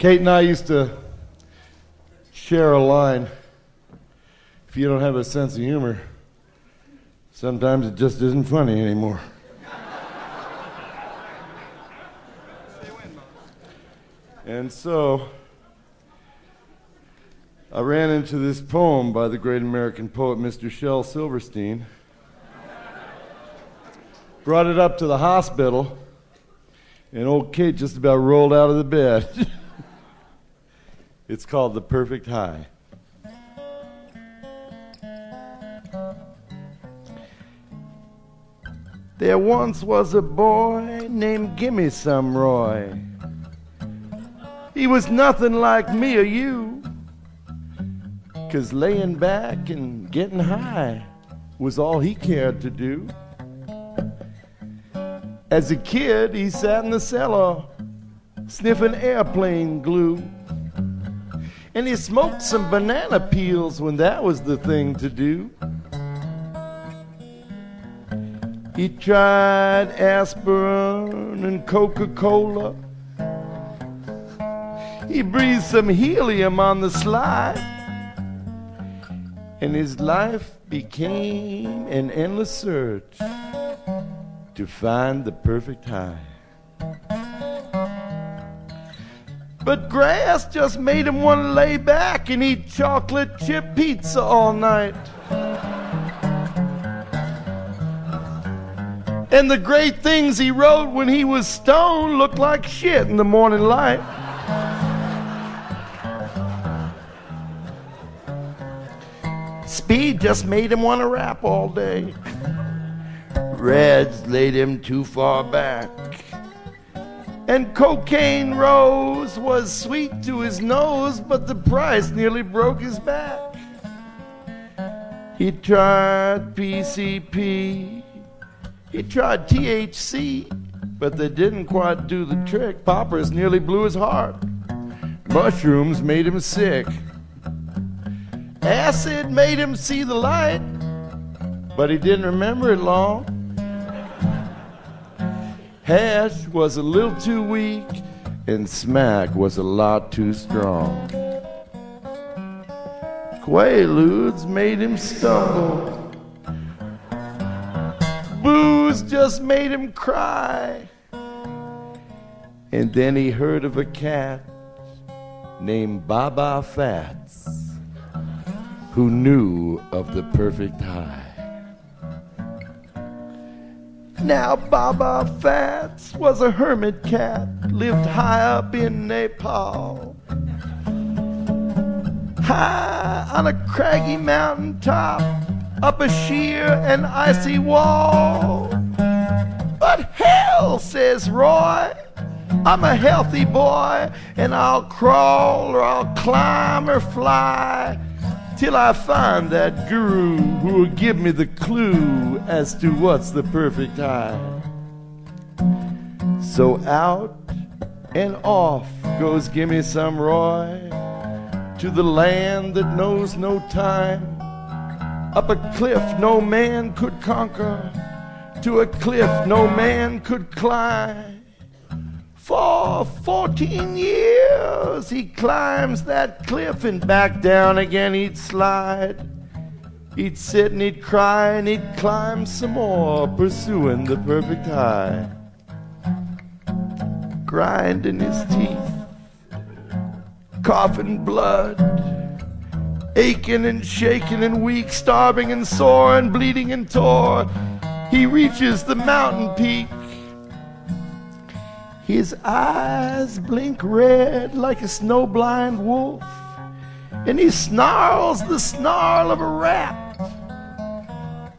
Kate and I used to share a line. If you don't have a sense of humor, sometimes it just isn't funny anymore. And so I ran into this poem by the great American poet, Mr. Shel Silverstein. Brought it up to the hospital, and old Kate just about rolled out of the bed. It's called The Perfect High. There once was a boy named Gimmie Some Roy. He was nothing like me or you, 'cause laying back and getting high was all he cared to do. As a kid, he sat in the cellar sniffing airplane glue. And he smoked some banana peels when that was the thing to do. He tried aspirin and Coca-Cola. He breathed some helium on the slide. And his life became an endless search to find the perfect high. But grass just made him want to lay back and eat chocolate chip pizza all night. And the great things he wrote when he was stoned looked like shit in the morning light. Speed just made him want to rap all day. Reds laid him too far back. And cocaine rose was sweet to his nose, but the price nearly broke his back. He tried PCP, he tried THC, but they didn't quite do the trick. Poppers nearly blew his heart. Mushrooms made him sick. Acid made him see the light, but he didn't remember it long. Hash was a little too weak, and smack was a lot too strong. Quaaludes made him stumble. Booze just made him cry. And then he heard of a cat named Baba Fats who knew of the perfect high. Now Baba Fats was a hermit cat, lived high up in Nepal. High on a craggy mountain top, up a sheer and icy wall. But hell, says Roy, I'm a healthy boy, and I'll crawl or I'll climb or fly till I find that guru who will give me the clue as to what's the perfect high. So out and off goes Gimmie Some Roy to the land that knows no time, up a cliff no man could conquer, to a cliff no man could climb. For 14 years he climbs that cliff, and back down again he'd slide. He'd sit and he'd cry and he'd climb some more, pursuing the perfect high. Grinding his teeth, coughing blood, aching and shaking and weak, starving and sore and bleeding and tore, he reaches the mountain peak. His eyes blink red like a snowblind wolf, and he snarls the snarl of a rat.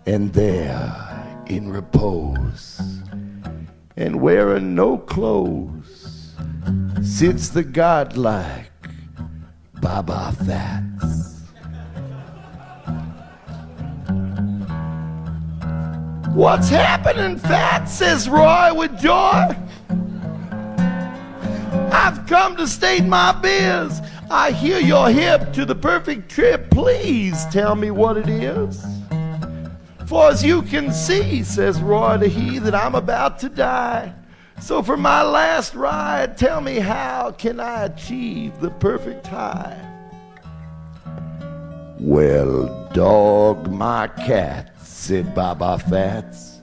And there, in repose, and wearing no clothes, sits the godlike Baba Fats. What's happening, Fats? Says Roy with joy. I've come to state my biz. I hear you're hip to the perfect trip. Please tell me what it is. For as you can see, says Roy to he, that I'm about to die. So for my last ride, tell me, how can I achieve the perfect high? Well, dog my cat, said Baba Fats,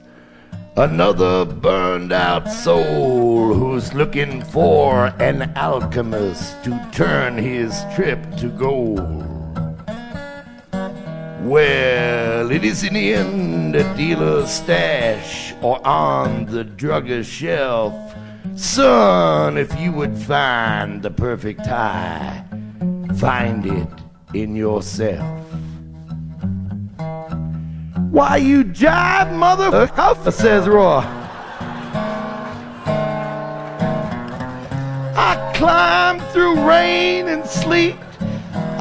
another burned out soul who's looking for an alchemist to turn his trip to gold. Well, it isn't in the dealer's stash or on the druggist's shelf. Son, if you would find the perfect high, find it in yourself. Why you jive, motherfucker, says Roy. I climbed through rain and sleet.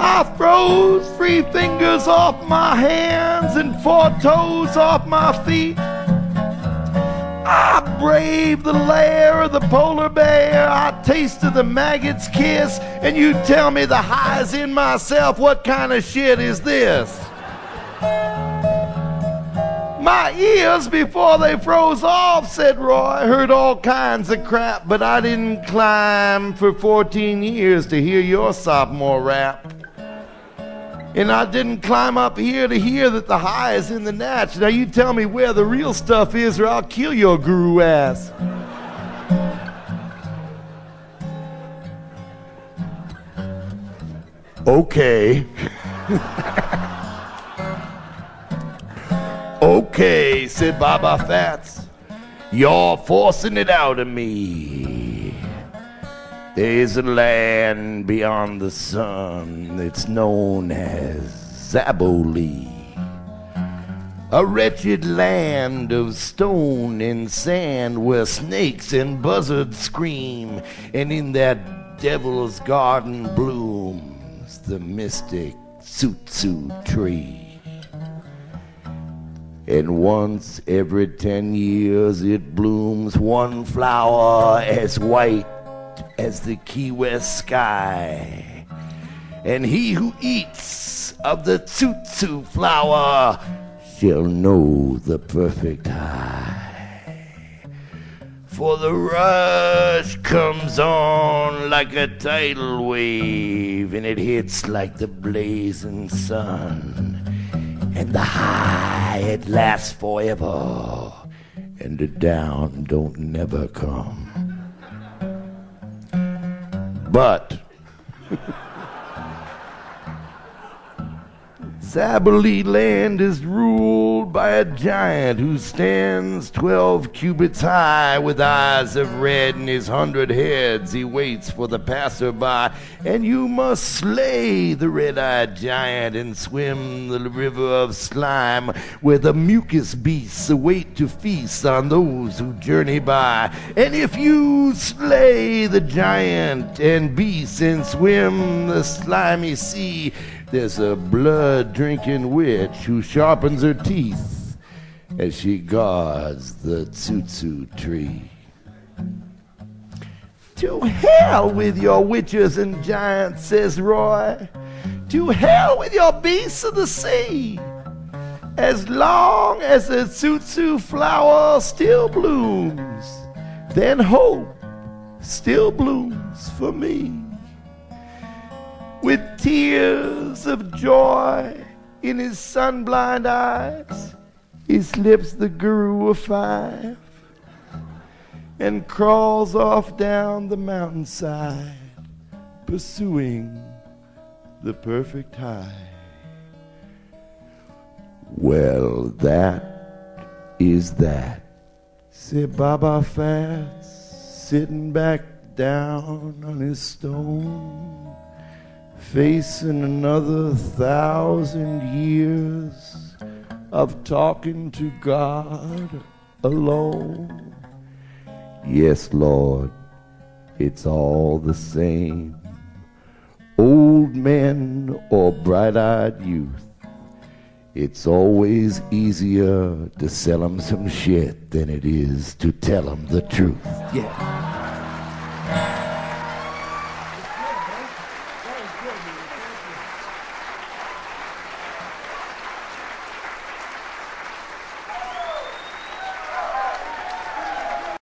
I froze 3 fingers off my hands and 4 toes off my feet. I braved the lair of the polar bear. I tasted the maggot's kiss. And you tell me the high's in myself. What kind of shit is this? My ears, before they froze off, said Roy, heard all kinds of crap, but I didn't climb for 14 years to hear your sophomore rap. And I didn't climb up here to hear that the high is in the natch. Now you tell me where the real stuff is, or I'll kill your guru ass. Okay. Okay, said Baba Fats, you're forcing it out of me. There's a land beyond the sun that's known as Zaboli, a wretched land of stone and sand where snakes and buzzards scream, and in that devil's garden blooms the mystic tsutsu tree. And once every 10 years it blooms one flower as white as the Key West sky. And he who eats of the tsutsu flower shall know the perfect high. For the rush comes on like a tidal wave, and it hits like the blazing sun. And the high, it lasts forever, and the down don't never come. But Zabali land is ruled by a giant who stands 12 cubits high, with eyes of red and his 100 heads. He waits for the passerby, and you must slay the red-eyed giant and swim the river of slime, where the mucus beasts await to feast on those who journey by. And if you slay the giant and beast and swim the slimy sea, there's a blood-drinking witch who sharpens her teeth as she guards the tsutsu tree. To hell with your witches and giants, says Roy. To hell with your beasts of the sea. As long as the tsutsu flower still blooms, then hope still blooms for me. With tears of joy in his sun-blind eyes, he slips the guru a 5 and crawls off down the mountainside, pursuing the perfect high. Well, that is that, said Baba Fats, sitting back down on his stone, facing another 1,000 years of talking to God alone. Yes, Lord, it's all the same. Old men or bright-eyed youth, it's always easier to sell 'em some shit than it is to tell 'em the truth. Yeah.